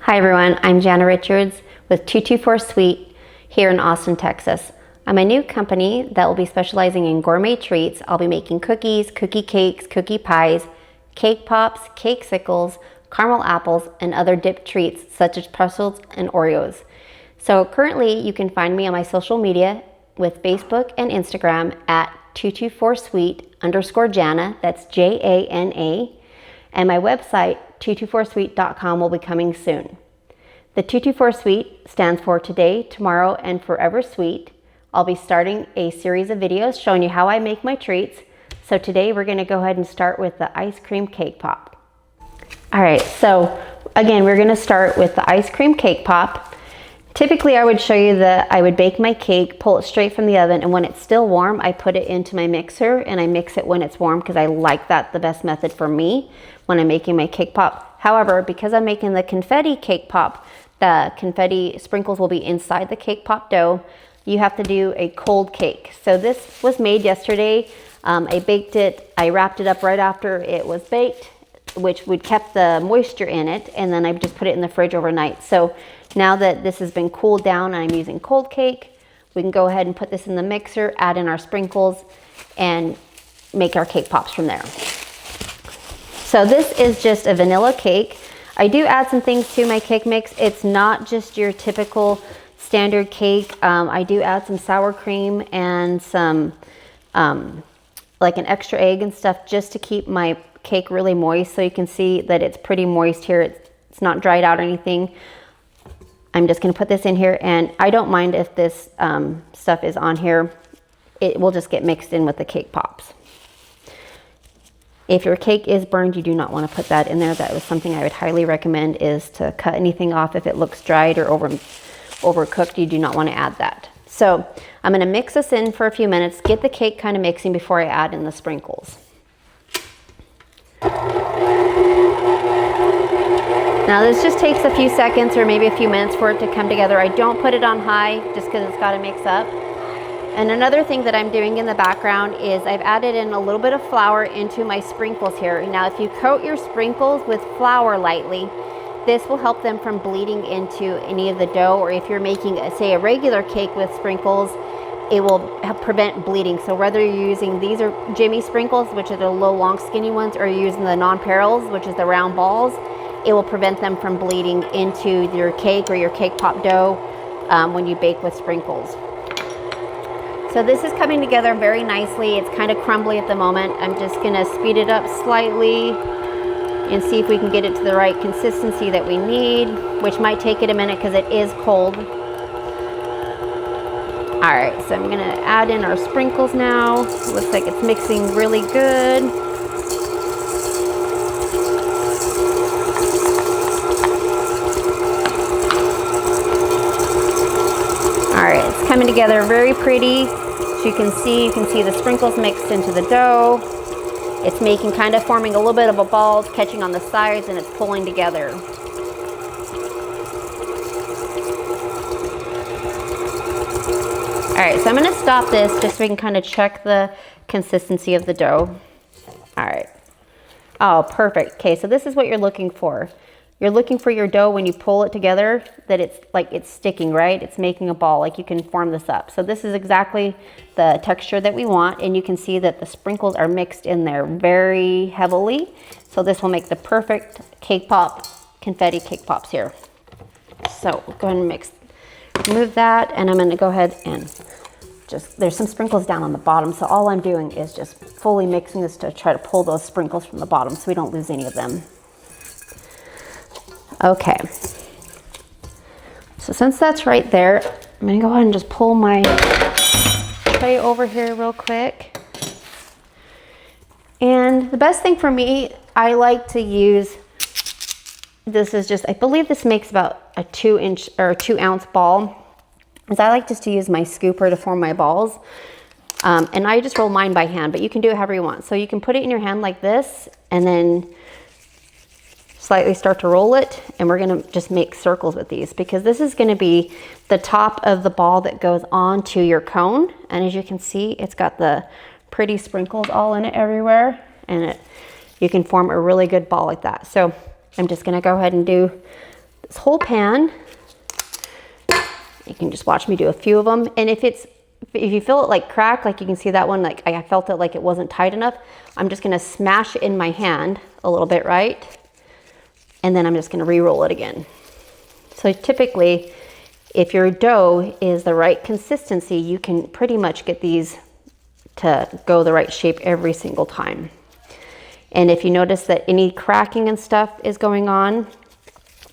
Hi everyone, I'm Jana Richards with 224sweet here in Austin, Texas. I'm a new company that will be specializing in gourmet treats. I'll be making cookies, cookie cakes, cookie pies, cake pops, cake sickles, caramel apples, and other dipped treats such as pretzels and Oreos. So currently you can find me on my social media with Facebook and Instagram at 224sweet_Jana, that's Jana, and my website 224sweet.com will be coming soon. The 224sweet stands for Today, Tomorrow, and Forever Sweet. I'll be starting a series of videos showing you how I make my treats. So today we're going to go ahead and start with the ice cream cake pop. All right, so again, we're going to start with the ice cream cake pop. Typically, I would show you that I would bake my cake, pull it straight from the oven, and when it's still warm, I put it into my mixer and I mix it when it's warm because I like that the best method for me when I'm making my cake pop. However, because I'm making the confetti cake pop, the confetti sprinkles will be inside the cake pop dough. You have to do a cold cake. So this was made yesterday. I baked it, I wrapped it up right after it was baked, which would kept the moisture in it, and then I just put it in the fridge overnight. So now that this has been cooled down and I'm using cold cake, we can go ahead and put this in the mixer, add in our sprinkles, and make our cake pops from there. So this is just a vanilla cake. I do add some things to my cake mix. It's not just your typical standard cake. I do add some sour cream and some like an extra egg and stuff just to keep my cake really moist. So you can see that it's pretty moist here. It's not dried out or anything. I'm just going to put this in here, and I don't mind if this stuff is on here. It will just get mixed in with the cake pops. If your cake is burned, you do not want to put that in there. That was something I would highly recommend, is to cut anything off if it looks dried or overcooked. You do not want to add that. So I'm going to mix this in for a few minutes, get the cake kind of mixing before I add in the sprinkles. Now this just takes a few seconds or maybe a few minutes for it to come together. I don't put it on high just because it's got to mix up. And another thing that I'm doing in the background is I've added in a little bit of flour into my sprinkles here. Now if you coat your sprinkles with flour lightly, this will help them from bleeding into any of the dough, or if you're making, say, a regular cake with sprinkles, it will prevent bleeding. So whether you're using, these are Jimmy sprinkles, which are the low, long, skinny ones, or you're using the non-parallels, which is the round balls, it will prevent them from bleeding into your cake or your cake pop dough when you bake with sprinkles. So this is coming together very nicely. It's kind of crumbly at the moment. I'm just gonna speed it up slightly and see if we can get it to the right consistency that we need, which might take it a minute because it is cold. All right, so I'm gonna add in our sprinkles now. Looks like it's mixing really good. All right, it's coming together very pretty. As you can see the sprinkles mixed into the dough. It's making, kind of forming a little bit of a ball, it's catching on the sides, and it's pulling together. All right, so I'm gonna stop this just so we can kind of check the consistency of the dough. All right. Oh, perfect. Okay, so this is what you're looking for. You're looking for your dough when you pull it together, that it's like it's sticking, right? It's making a ball, like you can form this up. So this is exactly the texture that we want, and you can see that the sprinkles are mixed in there very heavily. So this will make the perfect cake pop, confetti cake pops here. So go ahead and remove that, and I'm gonna go ahead and there's some sprinkles down on the bottom, so all I'm doing is just fully mixing this to try to pull those sprinkles from the bottom so we don't lose any of them. Okay, so since that's right there, I'm gonna go ahead and just pull my tray over here real quick. And the best thing for me, I like to use, this is just, I believe this makes about a 2-inch or 2-ounce ball, is I like just to use my scooper to form my balls. And I just roll mine by hand, but you can do it however you want. So you can put it in your hand like this, and then slightly start to roll it, and we're gonna just make circles with these because this is gonna be the top of the ball that goes on to your cone. And as you can see, it's got the pretty sprinkles all in it everywhere, and you can form a really good ball like that. So I'm just gonna go ahead and do this whole pan. You can just watch me do a few of them. And if you feel it like crack, like you can see that one, like I felt it like it wasn't tight enough, I'm just gonna smash it in my hand a little bit, right? And then I'm just gonna re-roll it again. So typically, if your dough is the right consistency, you can pretty much get these to go the right shape every single time. And if you notice that any cracking and stuff is going on,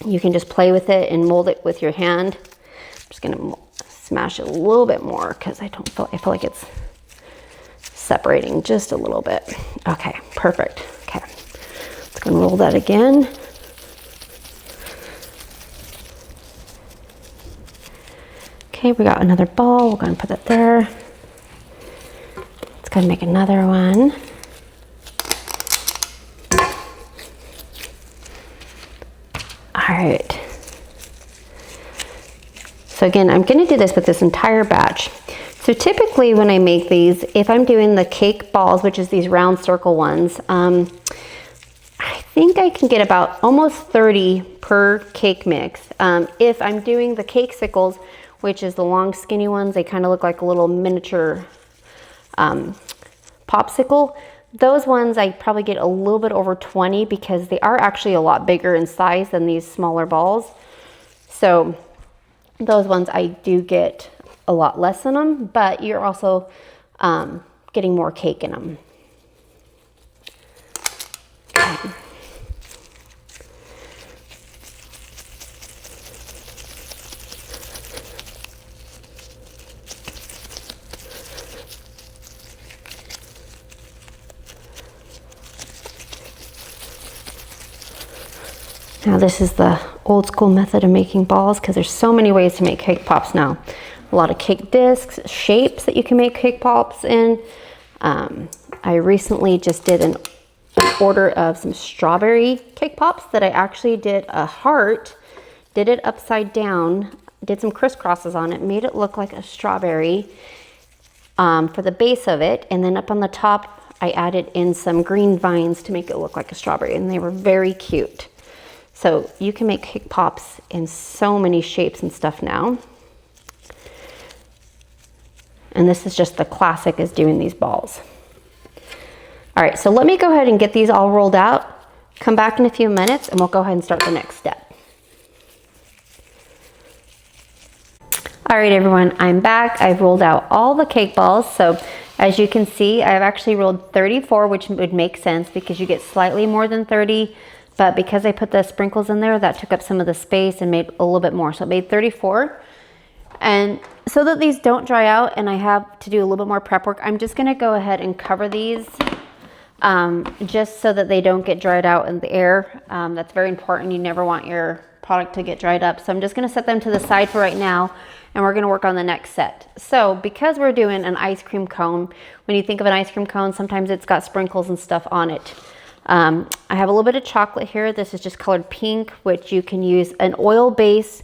you can just play with it and mold it with your hand. I'm just gonna smash it a little bit more because I feel like it's separating just a little bit. Okay, perfect. Okay, let's go and roll that again. Okay, we got another ball. We're going to put that there. Let's go and make another one. All right. So again, I'm going to do this with this entire batch. So typically when I make these, if I'm doing the cake balls, which is these round circle ones, I think I can get about almost 30 per cake mix. If I'm doing the cake sickles, which is the long skinny ones, they kind of look like a little miniature popsicle. Those ones I probably get a little bit over 20 because they are actually a lot bigger in size than these smaller balls. So those ones I do get a lot less in them, but you're also getting more cake in them. Okay. Now this is the old school method of making balls because there's so many ways to make cake pops now. A lot of cake discs, shapes that you can make cake pops in. I recently just did an order of some strawberry cake pops that I actually did a heart, did it upside down, did some crisscrosses on it, made it look like a strawberry for the base of it, and then up on the top I added in some green vines to make it look like a strawberry, and they were very cute. So you can make cake pops in so many shapes and stuff now. And this is just the classic is doing these balls. All right, so let me go ahead and get these all rolled out, come back in a few minutes, and we'll go ahead and start the next step. All right, everyone, I'm back. I've rolled out all the cake balls. So as you can see, I've actually rolled 34, which would make sense because you get slightly more than 30. But because I put the sprinkles in there, that took up some of the space and made a little bit more. So it made 34. And so that these don't dry out and I have to do a little bit more prep work, I'm just gonna go ahead and cover these just so that they don't get dried out in the air. That's very important. You never want your product to get dried up. So I'm just gonna set them to the side for right now and we're gonna work on the next set. So because we're doing an ice cream cone, when you think of an ice cream cone, sometimes it's got sprinkles and stuff on it. I have a little bit of chocolate here. This is just colored pink, which you can use an oil-based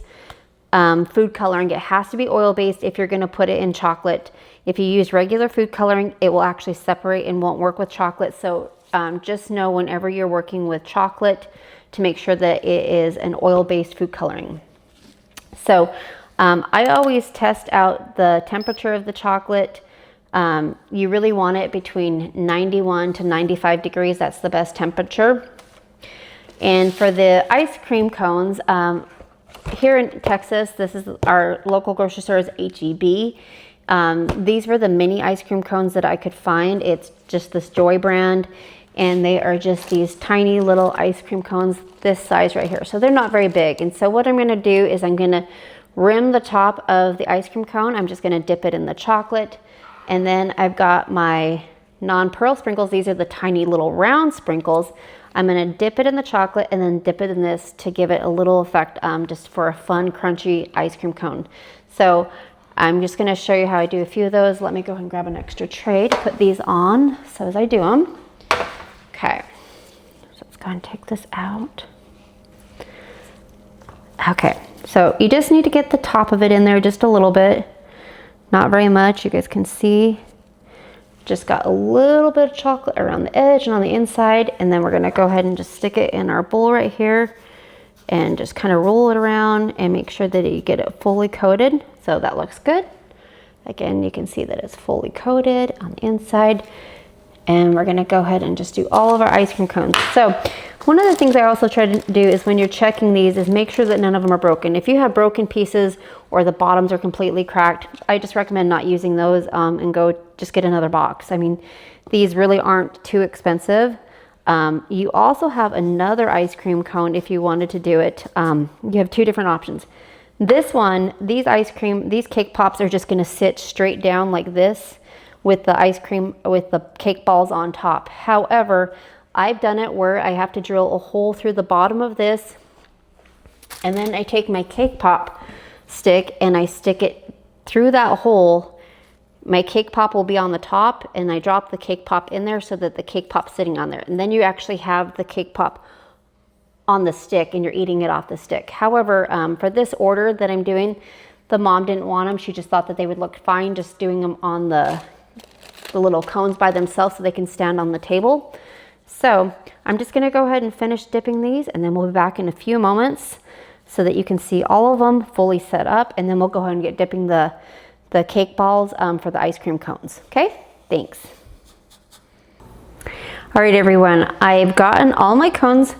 food coloring. It has to be oil-based if you're going to put it in chocolate. If you use regular food coloring, it will actually separate and won't work with chocolate. So just know whenever you're working with chocolate to make sure that it is an oil-based food coloring. So I always test out the temperature of the chocolate. You really want it between 91 to 95 degrees. That's the best temperature. And for the ice cream cones, here in Texas, this is our local grocery store is H-E-B. These were the mini ice cream cones that I could find. It's just this Joy brand, and they are just these tiny little ice cream cones this size right here. So they're not very big. And so what I'm gonna do is I'm gonna rim the top of the ice cream cone. I'm just gonna dip it in the chocolate. And then I've got my non-pearl sprinkles. These are the tiny little round sprinkles. I'm gonna dip it in the chocolate and then dip it in this to give it a little effect just for a fun, crunchy ice cream cone. So I'm just gonna show you how I do a few of those. Let me go ahead and grab an extra tray to put these on so as I do them. Okay, so let's go ahead and take this out. Okay, so you just need to get the top of it in there just a little bit. Not very much, you guys can see. Just got a little bit of chocolate around the edge and on the inside, and then we're gonna go ahead and just stick it in our bowl right here and just kind of roll it around and make sure that you get it fully coated. So that looks good. Again, you can see that it's fully coated on the inside. And we're gonna go ahead and just do all of our ice cream cones. So one of the things I also try to do is when you're checking these is make sure that none of them are broken. If you have broken pieces or the bottoms are completely cracked, I just recommend not using those and go just get another box. I mean, these really aren't too expensive. You also have another ice cream cone if you wanted to do it. You have two different options. This one, these cake pops are just gonna sit straight down like this with the ice cream, with the cake balls on top. However, I've done it where I have to drill a hole through the bottom of this, and then I take my cake pop stick and I stick it through that hole. My cake pop will be on the top, and I drop the cake pop in there so that the cake pop's sitting on there. And then you actually have the cake pop on the stick and you're eating it off the stick. However, for this order that I'm doing, the mom didn't want them. She just thought that they would look fine just doing them on the little cones by themselves so they can stand on the table. So I'm just gonna go ahead and finish dipping these, and then we'll be back in a few moments so that you can see all of them fully set up, and then we'll go ahead and get dipping the cake balls for the ice cream cones. Okay, thanks. All right, everyone, I've gotten all my cones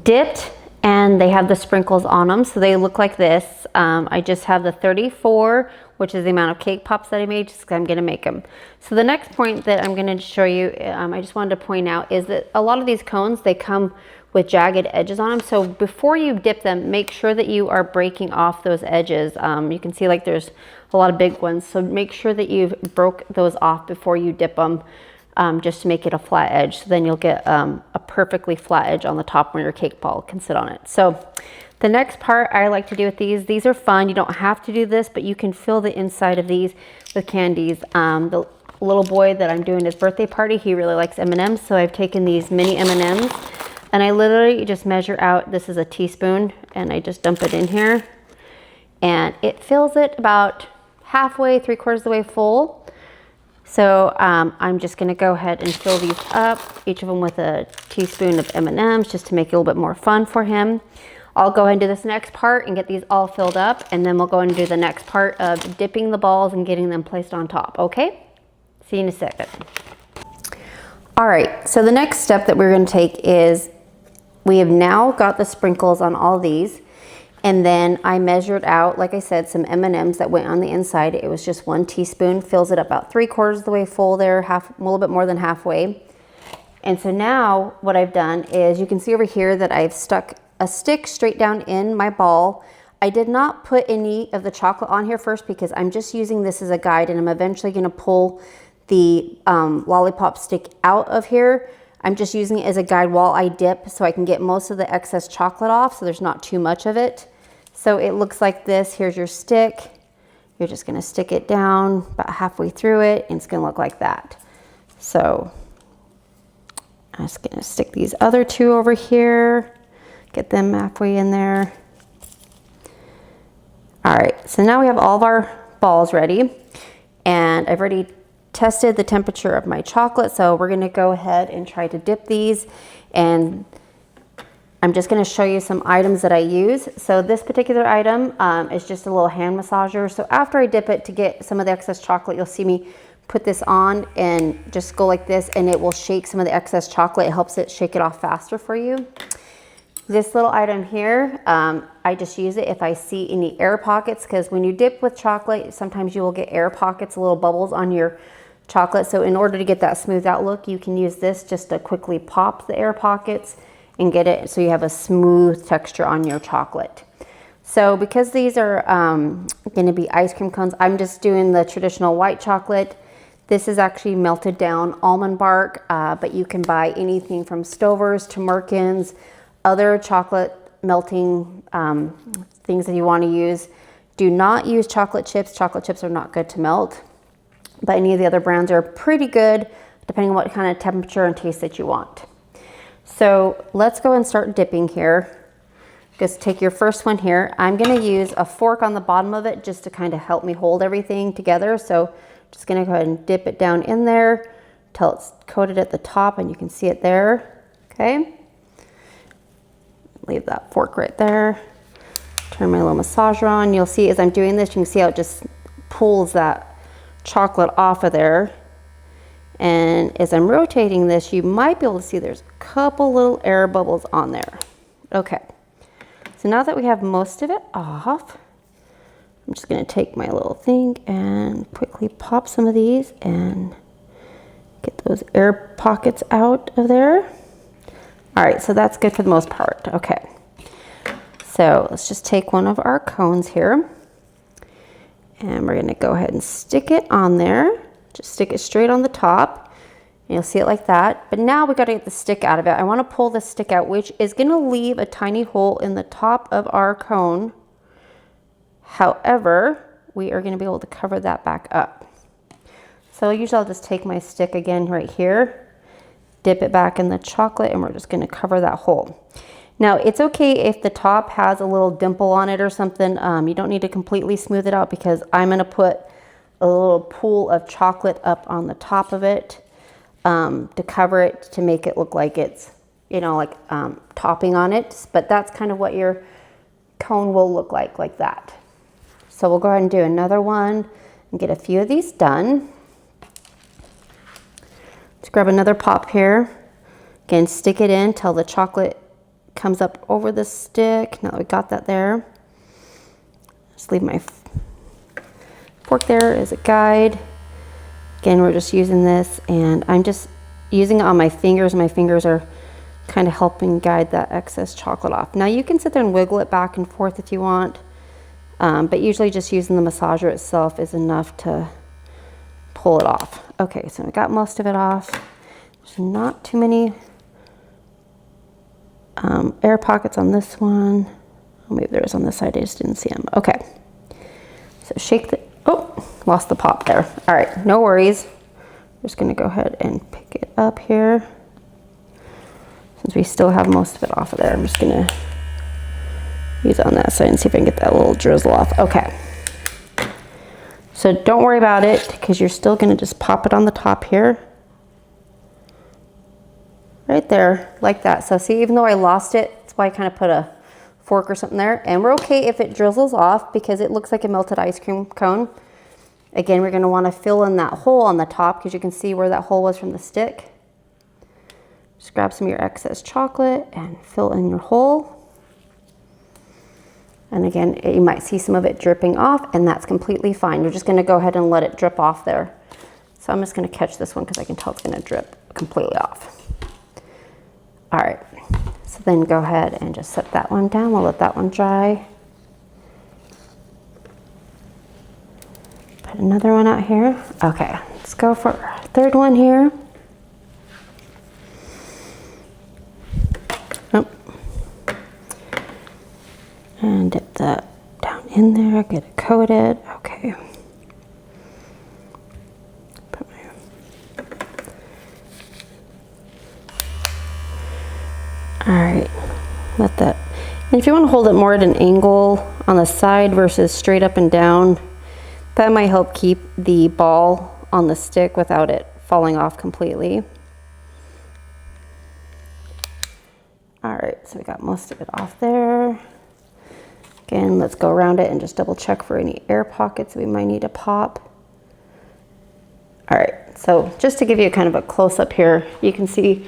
dipped and they have the sprinkles on them, so they look like this. I just have the 34, which is the amount of cake pops that I made, just 'cause I'm gonna make them. So the next point that I'm gonna show you, I just wanted to point out, is that a lot of these cones, they come with jagged edges on them. So before you dip them, make sure that you are breaking off those edges. You can see like there's a lot of big ones, so make sure that you've broke those off before you dip them, just to make it a flat edge. So then you'll get a perfectly flat edge on the top where your cake ball can sit on it. So the next part I like to do with these are fun. You don't have to do this, but you can fill the inside of these with candies. The little boy that I'm doing his birthday party, he really likes M&Ms, so I've taken these mini M&Ms and I literally just measure out, this is a teaspoon, and I just dump it in here, and it fills it about halfway, 3/4 of the way full. So I'm just gonna go ahead and fill these up, each of them with a teaspoon of M&Ms, just to make it a little bit more fun for him. I'll go ahead and do this next part and get these all filled up, and then we'll go and do the next part of dipping the balls and getting them placed on top, okay? See you in a second. All right, so the next step that we're gonna take is, we have now got the sprinkles on all these, and then I measured out, like I said, some M&Ms that went on the inside. It was just 1 teaspoon, fills it about 3/4 of the way full there, a little bit more than halfway. And so now what I've done is, you can see over here that I've stuck a stick straight down in my ball. I did not put any of the chocolate on here first because I'm just using this as a guide, and I'm eventually gonna pull the lollipop stick out of here. I'm just using it as a guide while I dip so I can get most of the excess chocolate off so there's not too much of it. So it looks like this. Here's your stick. You're just gonna stick it down about halfway through it, and it's gonna look like that. So I'm just gonna stick these other two over here, get them halfway in there. All right, so now we have all of our balls ready, and I've already tested the temperature of my chocolate, so we're gonna go ahead and try to dip these, and I'm just gonna show you some items that I use. So this particular item is just a little hand massager. So after I dip it to get some of the excess chocolate, you'll see me put this on and just go like this, and it will shake some of the excess chocolate. It helps it shake it off faster for you. This little item here, I just use it if I see any air pockets, because when you dip with chocolate, sometimes you will get air pockets, little bubbles on your chocolate. So in order to get that smoothed out look, you can use this just to quickly pop the air pockets and get it so you have a smooth texture on your chocolate. So because these are going to be ice cream cones, I'm just doing the traditional white chocolate. This is actually melted down almond bark, but you can buy anything from Stover's to Merkin's, other chocolate melting things that you want to use. Do not use chocolate chips. Chocolate chips are not good to melt, but any of the other brands are pretty good depending on what kind of temperature and taste that you want. So let's go and start dipping here. Just take your first one here. I'm gonna use a fork on the bottom of it just to kind of help me hold everything together. So just gonna go ahead and dip it down in there till it's coated at the top, and you can see it there, okay? Leave that fork right there. Turn my little massager on. You'll see as I'm doing this, you can see how it just pulls that chocolate off of there. And as I'm rotating this, you might be able to see there's a couple little air bubbles on there. Okay, so now that we have most of it off, I'm just gonna take my little thing and quickly pop some of these and get those air pockets out of there. All right, so that's good for the most part. Okay, so let's just take one of our cones here and we're gonna go ahead and stick it on there. Just stick it straight on the top. And you'll see it like that. But now we gotta get the stick out of it. I wanna pull the stick out, which is gonna leave a tiny hole in the top of our cone. However, we are gonna be able to cover that back up. So usually I'll just take my stick again right here, dip it back in the chocolate, and we're just gonna cover that hole. Now, it's okay if the top has a little dimple on it or something. You don't need to completely smooth it out because I'm gonna put a little pool of chocolate up on the top of it to cover it, to make it look like it's, you know, like topping on it. But that's kind of what your cone will look like that. So we'll go ahead and do another one and get a few of these done. Let's grab another pop here. Again, stick it in till the chocolate comes up over the stick. Now that we got that there, just leave my fork there as a guide. Again, we're just using this and I'm just using it on my fingers. My fingers are kind of helping guide that excess chocolate off. Now you can sit there and wiggle it back and forth if you want, but usually just using the massager itself is enough to pull it off. Okay, so we got most of it off. There's not too many air pockets on this one. Oh, maybe there is on this side, I just didn't see them. Okay, so shake the, oh, lost the pop there. All right, no worries. I'm just gonna go ahead and pick it up here. Since we still have most of it off of there, I'm just gonna use it on that side and see if I can get that little drizzle off. Okay. So don't worry about it because you're still gonna just pop it on the top here. Right there, like that. So see, even though I lost it, that's why I kind of put a fork or something there. And we're okay if it drizzles off because it looks like a melted ice cream cone. Again, we're gonna wanna fill in that hole on the top because you can see where that hole was from the stick. Just grab some of your excess chocolate and fill in your hole. And again, you might see some of it dripping off and that's completely fine. You're just gonna go ahead and let it drip off there. So I'm just gonna catch this one because I can tell it's gonna drip completely off. All right, so then go ahead and just set that one down. We'll let that one dry. Put another one out here. Okay, let's go for our third one here. Oh. And dip that down in there, get it coated. Okay. All right, let that, and if you want to hold it more at an angle on the side versus straight up and down, that might help keep the ball on the stick without it falling off completely. All right, so we got most of it off there. Again, let's go around it and just double check for any air pockets we might need to pop. All right, so just to give you kind of a close up here, you can see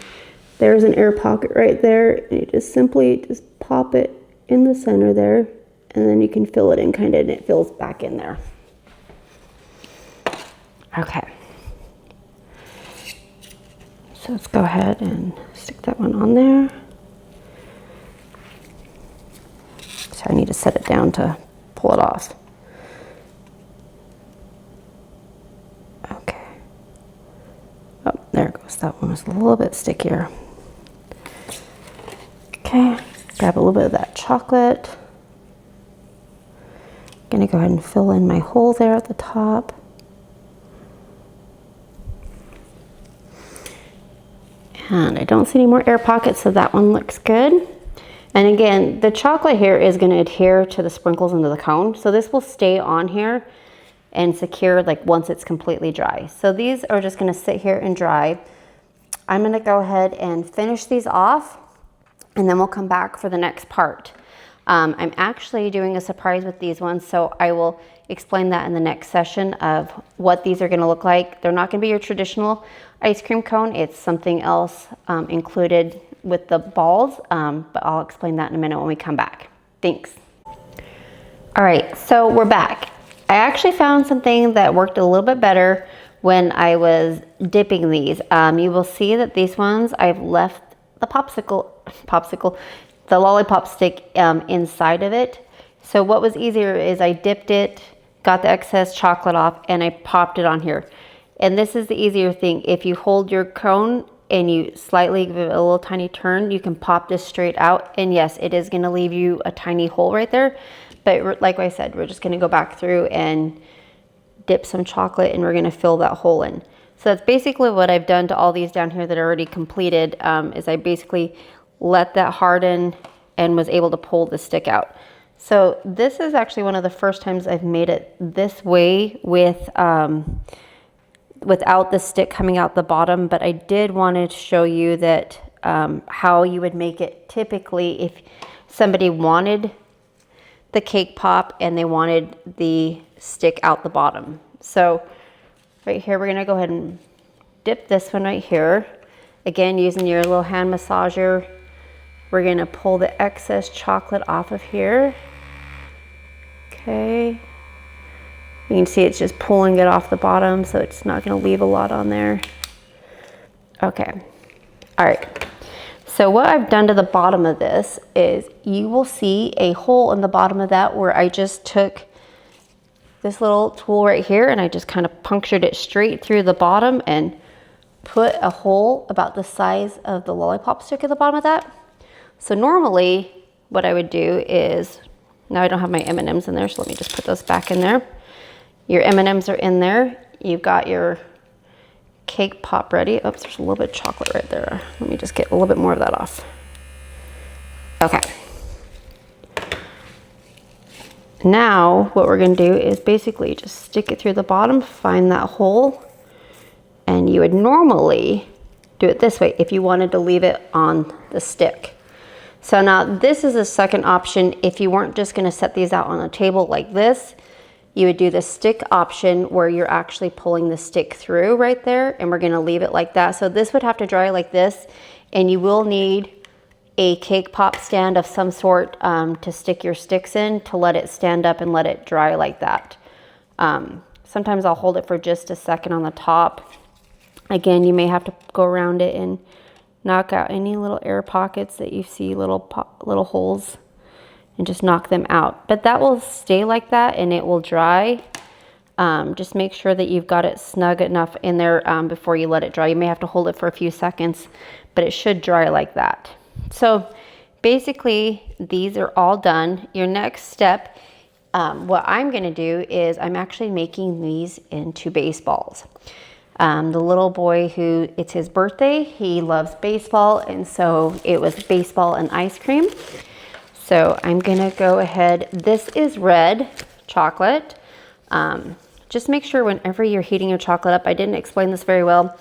there's an air pocket right there, and you just simply just pop it in the center there, and then you can fill it in kind of, and it fills back in there. Okay. So let's go ahead and stick that one on there. So I need to set it down to pull it off. Okay. Oh, there it goes. That one was a little bit stickier. Okay, grab a little bit of that chocolate. I'm gonna go ahead and fill in my hole there at the top. And I don't see any more air pockets, so that one looks good. And again, the chocolate here is gonna adhere to the sprinkles into the cone. So this will stay on here and secure like once it's completely dry. So these are just gonna sit here and dry. I'm gonna go ahead and finish these off. and then we'll come back for the next part. I'm actually doing a surprise with these ones, so I will explain that in the next session of what these are gonna look like. They're not gonna be your traditional ice cream cone. It's something else included with the balls, but I'll explain that in a minute when we come back. Thanks. All right, so we're back. I actually found something that worked a little bit better when I was dipping these. You will see that these ones, I've left the the lollipop stick inside of it. So what was easier is I dipped it, got the excess chocolate off, and I popped it on here. And this is the easier thing. If you hold your cone and you slightly give it a little tiny turn, you can pop this straight out. And yes, it is gonna leave you a tiny hole right there. But like I said, we're just gonna go back through and dip some chocolate, and we're gonna fill that hole in. So that's basically what I've done to all these down here that are already completed, is I basically let that harden and was able to pull the stick out. So this is actually one of the first times I've made it this way with without the stick coming out the bottom, but I did want to show you that how you would make it typically if somebody wanted the cake pop and they wanted the stick out the bottom. So right here, we're gonna go ahead and dip this one right here. Again, using your little hand massager, we're gonna pull the excess chocolate off of here. Okay. You can see it's just pulling it off the bottom, so it's not gonna leave a lot on there. Okay, all right. So what I've done to the bottom of this is you will see a hole in the bottom of that where I just took this little tool right here and I just kind of punctured it straight through the bottom and put a hole about the size of the lollipop stick at the bottom of that. So normally what I would do is, now I don't have my M&Ms in there, so let me just put those back in there. Your M&Ms are in there. You've got your cake pop ready. Oops, there's a little bit of chocolate right there. Let me just get a little bit more of that off. Okay. Now what we're gonna do is basically just stick it through the bottom, find that hole, and you would normally do it this way if you wanted to leave it on the stick. So now this is a second option. If you weren't just gonna set these out on a table like this, you would do the stick option where you're actually pulling the stick through right there, and we're gonna leave it like that. So this would have to dry like this, and you will need a cake pop stand of some sort to stick your sticks in to let it stand up and let it dry like that. Sometimes I'll hold it for just a second on the top. Again, you may have to go around it and knock out any little air pockets that you see, little holes, and just knock them out. But that will stay like that and it will dry. Just make sure that you've got it snug enough in there before you let it dry. You may have to hold it for a few seconds, but it should dry like that. So basically these are all done. Your next step, what I'm gonna do is I'm actually making these into baseballs. The little boy who, it's his birthday, he loves baseball, and so it was baseball and ice cream. So I'm gonna go ahead, this is red chocolate. Just make sure whenever you're heating your chocolate up, I didn't explain this very well,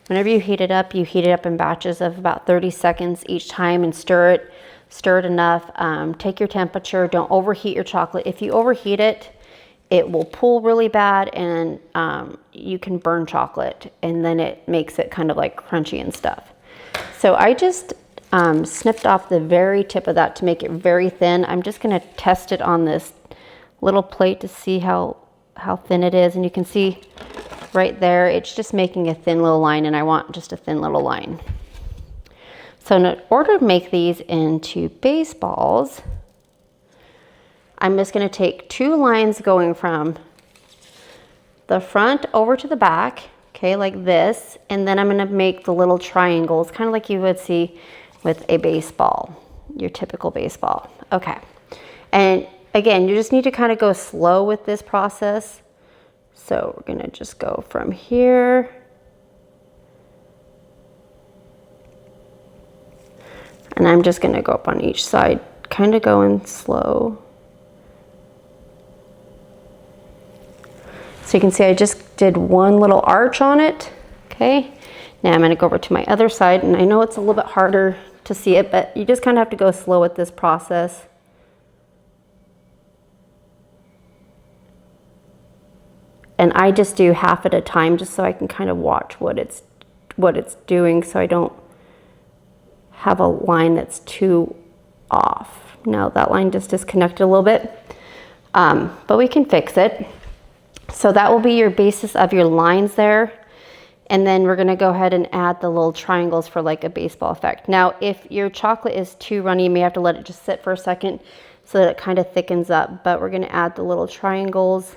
whenever you heat it up in batches of about 30 seconds each time and stir it enough. Take your temperature, don't overheat your chocolate. If you overheat it, it will pull really bad and you can burn chocolate, and then it makes it kind of like crunchy and stuff. So I just snipped off the very tip of that to make it very thin. I'm just gonna test it on this little plate to see how thin it is, and you can see right there, it's just making a thin little line, and I want just a thin little line. So in order to make these into baseballs, I'm just gonna take 2 lines going from the front over to the back, okay, like this, and then I'm gonna make the little triangles, kind of like you would see with a baseball, your typical baseball. Okay, and again, you just need to kind of go slow with this process. So we're gonna just go from here. And I'm just gonna go up on each side, kind of going slow. So you can see I just did one little arch on it, okay? Now I'm gonna go over to my other side, and I know it's a little bit harder to see it, but you just kind of have to go slow with this process. And I just do half at a time just so I can kind of watch what it's doing, so I don't have a line that's too off. No, that line just disconnected a little bit, but we can fix it. So that will be your basis of your lines there. And then we're gonna go ahead and add the little triangles for like a baseball effect. Now, if your chocolate is too runny, you may have to let it just sit for a second so that it kind of thickens up, but we're gonna add the little triangles,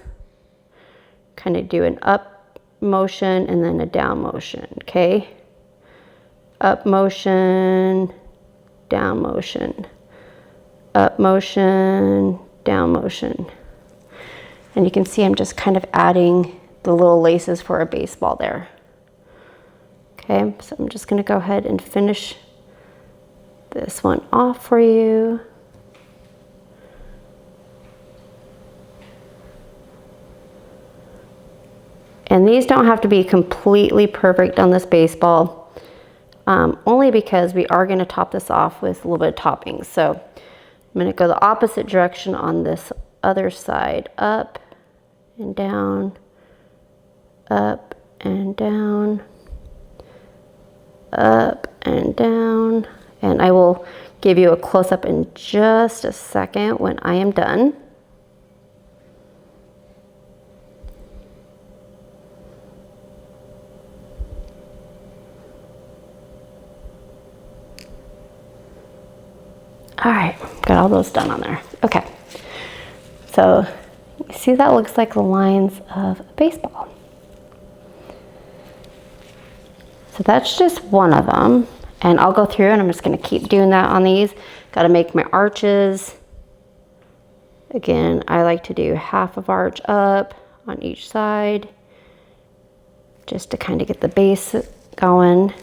kind of do an up motion and then a down motion, okay? Up motion, down motion, up motion, down motion. And you can see I'm just kind of adding the little laces for a baseball there. Okay, so I'm just gonna go ahead and finish this one off for you. And these don't have to be completely perfect on this baseball, only because we are gonna top this off with a little bit of topping. So I'm gonna go the opposite direction on this other side, up and down, up and down, up and down. And I will give you a close-up in just a second when I am done. All right, got all those done on there. Okay, so you see that looks like the lines of a baseball. So that's just one of them. And I'll go through and I'm just gonna keep doing that on these. Gotta make my arches. Again, I like to do half of arch up on each side, just to kind of get the base going.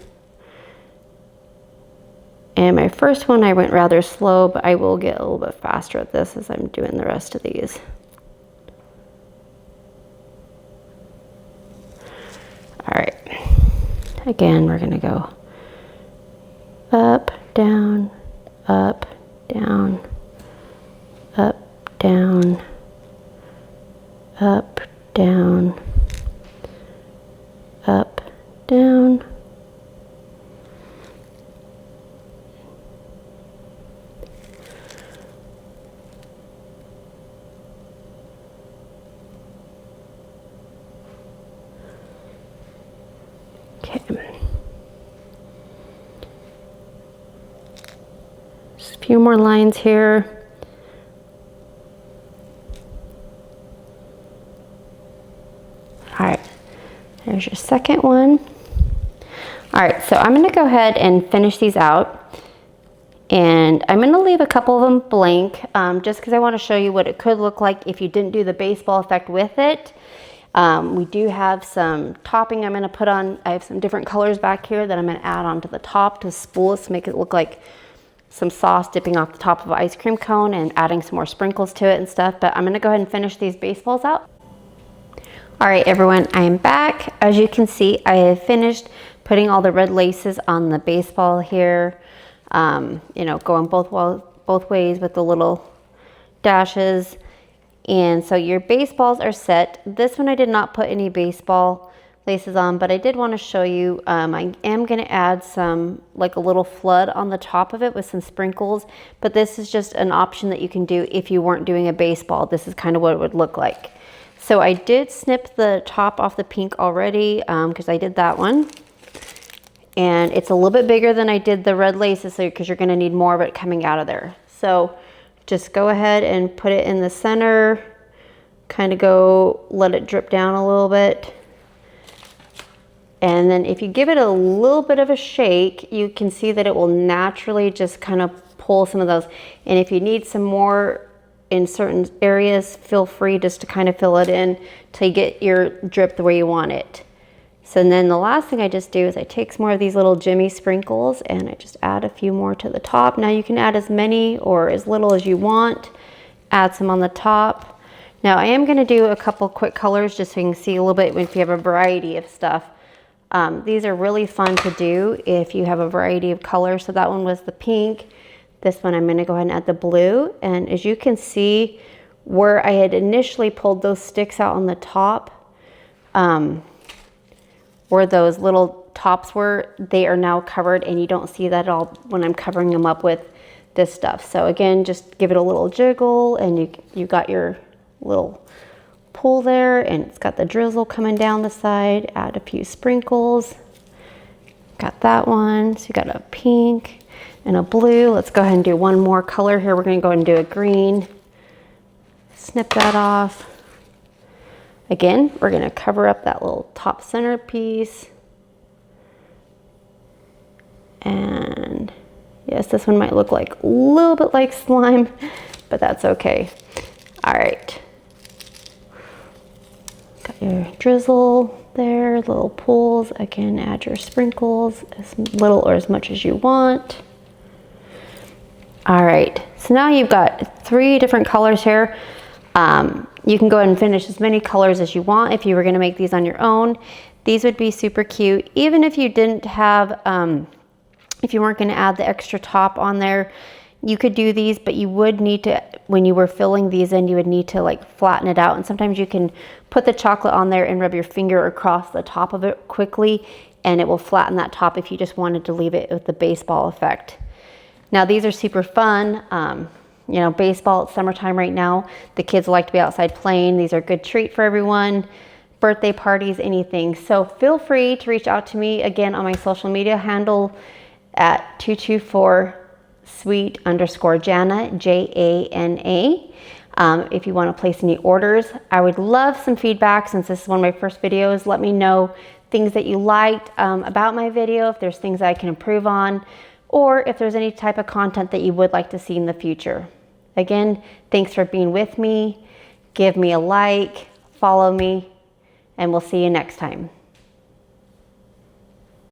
And my first one, I went rather slow, but I will get a little bit faster at this as I'm doing the rest of these. All right, again, we're gonna go up, down, up, down, up, down, up, down, up, down. Just a few more lines here. All right, there's your second one. All right, so I'm gonna go ahead and finish these out. And I'm gonna leave a couple of them blank, just because I wanna show you what it could look like if you didn't do the baseball effect with it. We do have some topping I'm gonna put on. I have some different colors back here that I'm gonna add onto the top to spool it to make it look like some sauce dipping off the top of an ice cream cone and adding some more sprinkles to it and stuff. But I'm gonna go ahead and finish these baseballs out. All right, everyone, I am back. As you can see, I have finished putting all the red laces on the baseball here. You know, going both ways with the little dashes. And so your baseballs are set. This one I did not put any baseball laces on, but I did want to show you, I am going to add some, like a little flood on the top of it with some sprinkles, but this is just an option that you can do if you weren't doing a baseball. This is kind of what it would look like. So I did snip the top off the pink already, because I did that one. And it's a little bit bigger than I did the red laces, so because you're going to need more of it coming out of there. So just go ahead and put it in the center, kind of go let it drip down a little bit. And then if you give it a little bit of a shake, you can see that it will naturally just kind of pull some of those. And if you need some more in certain areas, feel free just to kind of fill it in till you get your drip the way you want it. So then the last thing I just do is I take some more of these little Jimmy sprinkles and I just add a few more to the top. Now you can add as many or as little as you want. Add some on the top. Now I am going to do a couple quick colors just so you can see a little bit if you have a variety of stuff. These are really fun to do if you have a variety of colors. So that one was the pink. This one I'm going to go ahead and add the blue. And as you can see, where I had initially pulled those sticks out on the top, where those little tops were, they are now covered, and you don't see that at all when I'm covering them up with this stuff. So again, just give it a little jiggle, and you got your little pull there, and it's got the drizzle coming down the side. Add a few sprinkles. Got that one. So you got a pink and a blue. Let's go ahead and do one more color here. We're going to go ahead and do a green. Snip that off. Again, we're going to cover up that little top center piece. And yes, this one might look like a little bit like slime, but that's okay. All right. Got your drizzle there, little pulls. Again, add your sprinkles, as little or as much as you want. All right, so now you've got 3 different colors here. You can go ahead and finish as many colors as you want if you were gonna make these on your own. These would be super cute. Even if you didn't have, if you weren't gonna add the extra top on there, you could do these, but you would need to, when you were filling these in, you would need to like flatten it out. And sometimes you can put the chocolate on there and rub your finger across the top of it quickly, and it will flatten that top if you just wanted to leave it with the baseball effect. Now these are super fun. You know, baseball, it's summertime right now. The kids like to be outside playing. These are a good treat for everyone. Birthday parties, anything. So feel free to reach out to me again on my social media handle at 224sweet_Jana, Jana. If you want to place any orders. I would love some feedback since this is one of my first videos. Let me know things that you liked about my video, if there's things that I can improve on, or if there's any type of content that you would like to see in the future. Again, thanks for being with me. Give me a like, follow me, and we'll see you next time.